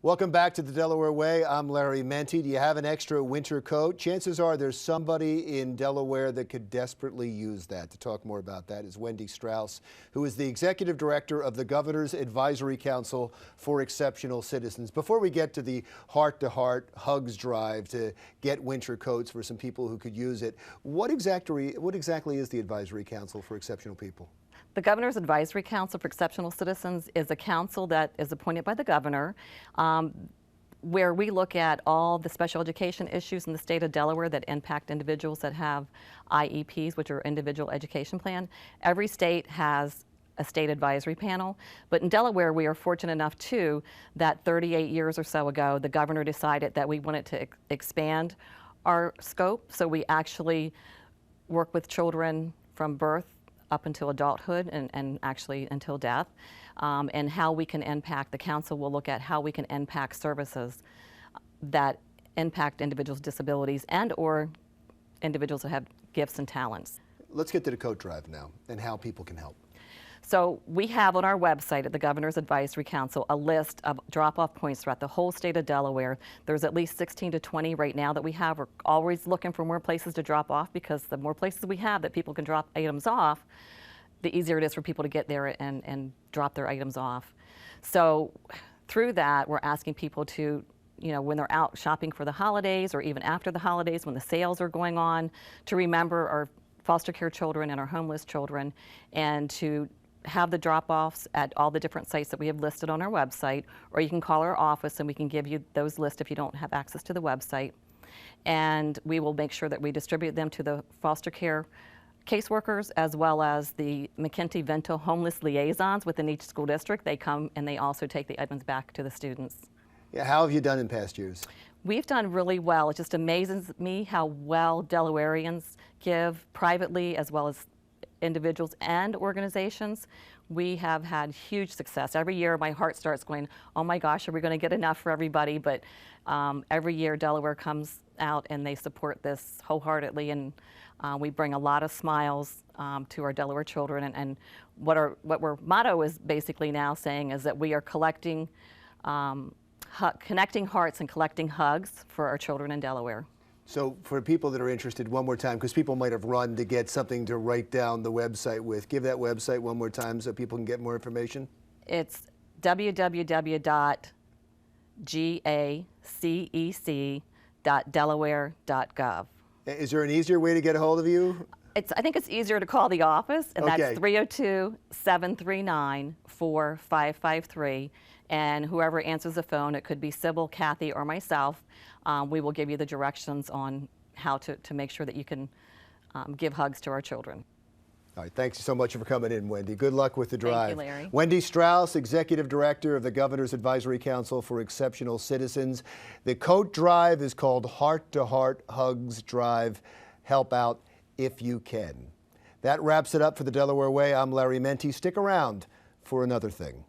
Welcome back to the Delaware Way. I'm Larry Menti. Do you have an extra winter coat? Chances are there's somebody in Delaware that could desperately use that. To talk more about that is Wendy Strauss, who is the Executive Director of the Governor's Advisory Council for Exceptional Citizens. Before we get to the heart-to-heart hugs drive to get winter coats for some people who could use it, what exactly is the Advisory Council for Exceptional People? The Governor's Advisory Council for Exceptional Citizens is a council that is appointed by the governor, where we look at all the special education issues in the state of Delaware that impact individuals that have IEPs, which are individual education plan. Every state has a state advisory panel, but in Delaware we are fortunate enough too that 38 years or so ago the governor decided that we wanted to expand our scope, so we actually work with children from birth up until adulthood and actually until death, and how we can impact. The council will look at how we can impact services that impact individuals' disabilities and or individuals that have gifts and talents. Let's get to the coat drive now and how people can help. So we have on our website at the Governor's Advisory Council a list of drop-off points throughout the whole state of Delaware. There's at least 16 to 20 right now that we have. We're always looking for more places to drop off, because the more places we have that people can drop items off, the easier it is for people to get there and drop their items off. So through that, we're asking people to, when they're out shopping for the holidays or even after the holidays when the sales are going on, to remember our foster care children and our homeless children, and to have the drop-offs at all the different sites that we have listed on our website, or you can call our office and we can give you those lists if you don't have access to the website. And we will make sure that we distribute them to the foster care caseworkers as well as the McKenty-Vento homeless liaisons within each school district. They come and they also take the items back to the students. Yeah, how have you done in past years? We've done really well. It just amazes me how well Delawareans give privately as well as individuals and organizations. We have had huge success. Every year my heart starts going, oh my gosh, are we going to get enough for everybody? But every year Delaware comes out and they support this wholeheartedly, and we bring a lot of smiles to our Delaware children. And what our motto is basically now saying is that we are connecting hearts and collecting hugs for our children in Delaware. So for people that are interested, one more time, because people might have run to get something to write down the website with. Give that website one more time so people can get more information. It's www.gacec.delaware.gov. Is there an easier way to get a hold of you? I think it's easier to call the office, and okay. That's 302-739-4553. And whoever answers the phone, it could be Sybil, Kathy, or myself, we will give you the directions on how to make sure that you can give hugs to our children. All right, thanks so much for coming in, Wendy. Good luck with the drive. Thank you, Larry. Wendy Strauss, Executive Director of the Governor's Advisory Council for Exceptional Citizens. The coat drive is called Heart to Heart Hugs Drive. Help out if you can. That wraps it up for the Delaware Way. I'm Larry Menti. Stick around for another thing.